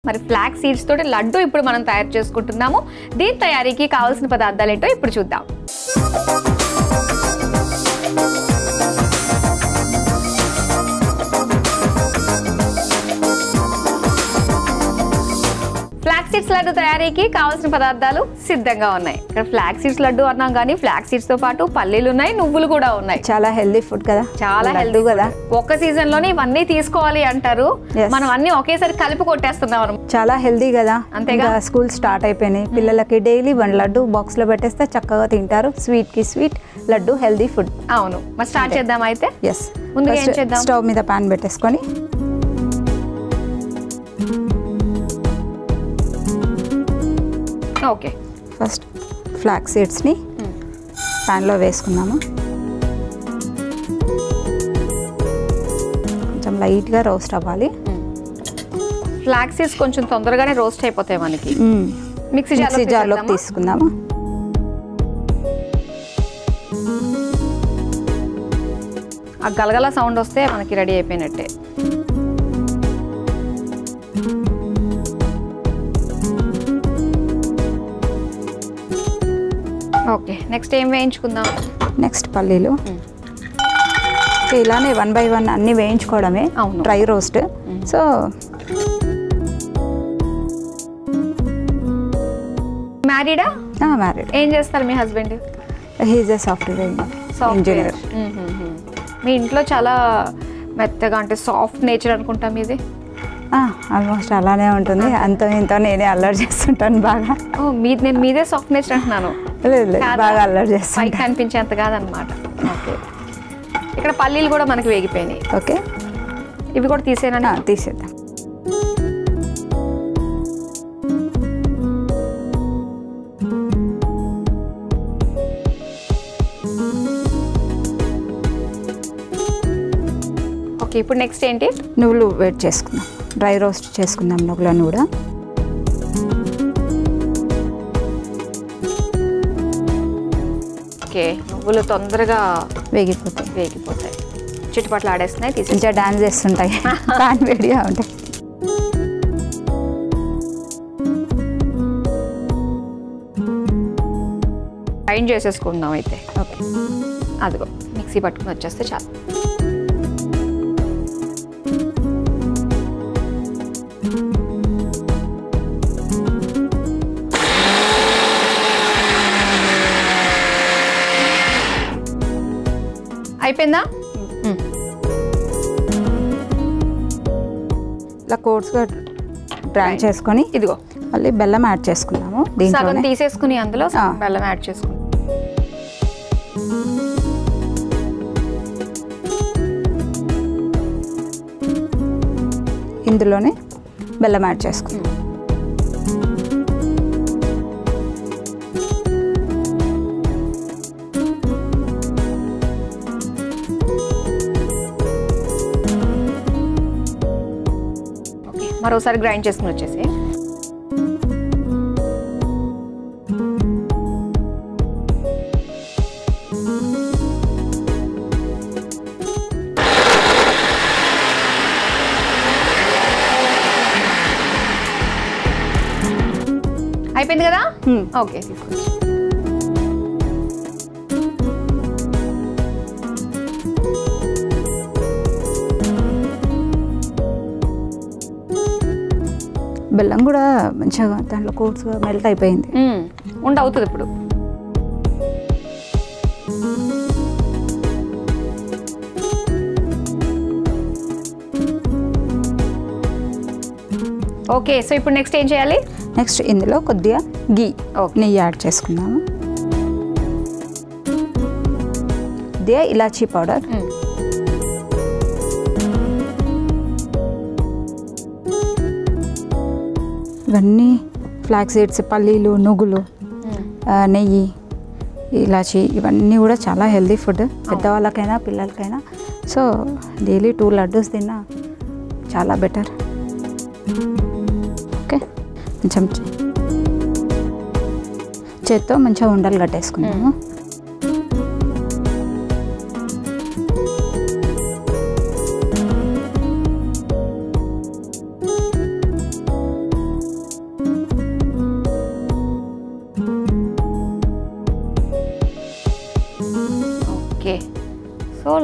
మరి flax seeds తోటి లడ్డు ఇప్పుడు మనం తయారు చేసుకుంటున్నాము. దీని తయారీకి కావాల్సిన పదార్థాలు ఏంటో ఇప్పుడు చూద్దాం. ఫ్లాక్స్ సీడ్స్ లడ్డు తయారీకి కావాల్సిన పదార్థాలు సిద్ధంగా ఉన్నాయి. ఇక్కడ ఫ్లాక్స్ సీడ్స్ లడ్డు అన్నాం కానీ ఫ్లాక్స్ సీడ్స్ తో పాటు పల్లీలు ఉన్నాయి, నువ్వులు కూడా ఉన్నాయి. చాలా హెల్దీ ఫుడ్ కదా, చాలా హెల్దీ కదా. ఒక్క సీజన్ లోనే ఇవన్నీ తీసుకోవాలి అంటారు, మనం అన్ని ఒకేసారి కలిపి కొట్టేస్తున్నాం. చాలా హెల్దీ కదా. అంతేగా స్కూల్ స్టార్ట్ అయిపోయినాయి, పిల్లలకి డైలీ 1 లడ్డు బాక్స్ లో పెట్టేస్తే చక్కగా తింటారు. స్వీట్ కి స్వీట్, లడ్డు హెల్దీ ఫుడ్. అవును, మరి స్టార్ట్ చేద్దాం అయితే. ఎస్, ముందుగా ఏం చేద్దాం? స్టవ్ మీద పాన్ పెట్టేసుకొని ఓకే, ఫస్ట్ ఫ్లాక్స్ సీడ్స్ని ప్యాన్లో వేసుకున్నాము. కొంచెం లైట్గా రోస్ట్ అవ్వాలి. ఫ్లాక్స్ సీడ్స్ కొంచెం తొందరగానే రోస్ట్ అయిపోతాయి మనకి. మిక్సీ జార్లోకి తీసుకుందాము. ఆ గలగల సౌండ్ వస్తే మనకి రెడీ అయిపోయినట్టే. ఓకే, నెక్స్ట్ ఏం వేయించుకుందాం? నెక్స్ట్ పల్లీలు. ఇలానే 1 by 1 అన్ని వేయించుకోవడమే, డ్రై రోస్ట్. సో మ్యారీడా? మ్యారీడ్. ఏం చేస్తారు మీ husband? He's a software engineer. మీ ఇంట్లో చాలా మెత్తగా అంటే సాఫ్ట్ నేచర్ అనుకుంటా మీది. ఆల్మోస్ట్ అలానే ఉంటుంది. అంత ఇంత నేనే అల్లరి చేస్తుంటాను బాగా. నేను మీదే సాఫ్ట్ నేచర్ అంటున్నాను. లేదు, బాగా అల్లరి చేస్తాను. పైకి కనిపించేంత కాదనమాట. ఓకే, ఇక్కడ పల్లీలు కూడా మనకి వేగిపోయినాయి. ఓకే, ఇవి కూడా తీసేనా? తీసేద్దాం. ఓకే, ఇప్పుడు నెక్స్ట్ ఏంటి? నువ్వులు వేడి చేసుకుందాం, డ్రై రోస్ట్ చేసుకుందాం నువ్వులను కూడా. ఓకే, నువ్వులు తొందరగా వేగిపోతాయి. చిట్టుపట్లు ఆడేస్తున్నాయి, కొంచెం డాన్స్ చేస్తుంటాయి, పాన్ వేడిగా ఉంటాయి. గ్రైండ్ చేసేసుకుందాం అయితే. ఓకే, అదిగో మిక్సీ పట్టుకుని వచ్చేస్తే చాలు. అయిపోయిందా? ఇలా కోర్స్గా గ్రైండ్ చేసుకొని ఇదిగో మళ్ళీ బెల్లం యాడ్ చేసుకున్నాము. సగం తీసేసుకుని అందులో బెల్లం యాడ్ చేసుకుని ఇందులోనే బెల్లం యాడ్ చేసుకున్నాం. మరోసారి గ్రైండ్ చేసుకుని వచ్చేసి అయిపోయింది కదా. ఓకే, తీసుకోవచ్చు. బెల్లం కూడా మంచిగా దాంట్లో కోర్స్గా మెల్ట్ అయిపోయింది. అవుతుంది ఇప్పుడు. ఓకే, సో ఇప్పుడు నెక్స్ట్ ఏం చేయాలి? నెక్స్ట్ ఇందులో కొద్దిగా నెయ్యి యాడ్ చేసుకుందాము. కొద్దిగా ఇలాచీ పౌడర్, ఇవన్నీ ఫ్లాక్స్ సీడ్స్, పల్లీలు, నువ్వులు, నెయ్యి, ఇలాచి ఇవన్నీ కూడా చాలా హెల్దీ ఫుడ్ పెద్దవాళ్ళకైనా పిల్లలకైనా. సో డైలీ 2 లడ్డూస్ తిన్నా చాలా బెటర్. ఓకే, కొంచెం చేత్తో మంచిగా ఉండలు కట్టేసుకున్నాము.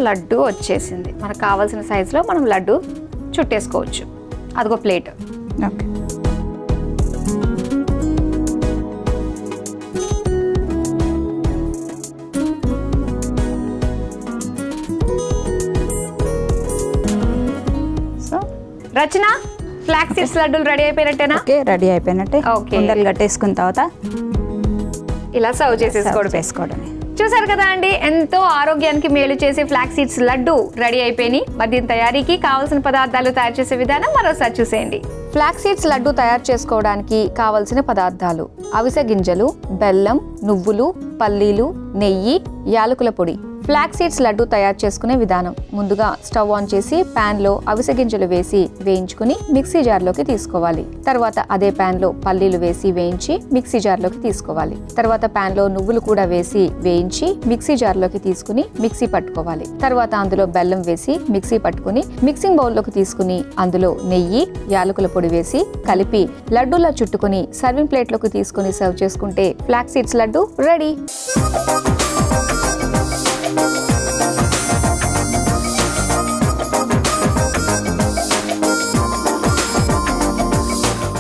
లడ్డు వచ్చేసింది. మనకు కావాల్సిన సైజులో మనం లడ్డు చుట్టేసుకోవచ్చు. అదిగో ప్లేట్. ఓకే. సో రచన, ఫ్లాక్స్ సీడ్స్ లడ్డూలు రెడీ అయిపోయినట్టేనా? ఓకే, రెడీ అయిపోయినట్టే. ఓకే. ఉండలు కట్టేసుకున్న తర్వాత ఇలా సర్వ్ చేసుకోవడమే. చూసారు కదా అండి, ఎంతో ఆరోగ్యానికి మేలు చేసే ఫ్లాక్స్ సీడ్స్ లడ్డు రెడీ అయిపోయినాయి. మరి దీని తయారీకి కావాల్సిన పదార్థాలు తయారు చేసే విధానం మరోసారి చూసేయండి. ఫ్లాక్స్ సీడ్స్ లడ్డు తయారు చేసుకోవడానికి కావలసిన పదార్థాలు: అవిసె గింజలు, బెల్లం, నువ్వులు, పల్లీలు, నెయ్యి, యాలకుల పొడి. ఫ్లాక్స్ సీడ్స్ లడ్డు తయారు చేసుకునే విధానం: ముందుగా స్టవ్ ఆన్ చేసి ప్యాన్ లో అవిసె గింజలు వేసి వేయించుకుని మిక్సీ జార్లోకి తీసుకోవాలి. తర్వాత అదే ప్యాన్ లో పల్లీలు వేసి వేయించి మిక్సీ జార్లోకి తీసుకోవాలి. తర్వాత ప్యాన్ లో నువ్వులు కూడా వేసి వేయించి మిక్సీ జార్లోకి తీసుకుని మిక్సీ పట్టుకోవాలి. తర్వాత అందులో బెల్లం వేసి మిక్సీ పట్టుకుని మిక్సింగ్ బౌల్లోకి తీసుకుని అందులో నెయ్యి, యాలకుల పొడి వేసి కలిపి లడ్డూలా చుట్టుకుని సర్వింగ్ ప్లేట్లోకి తీసుకుని సర్వ్ చేసుకుంటే ఫ్లాక్స్ సీడ్స్ లడ్డు రెడీ.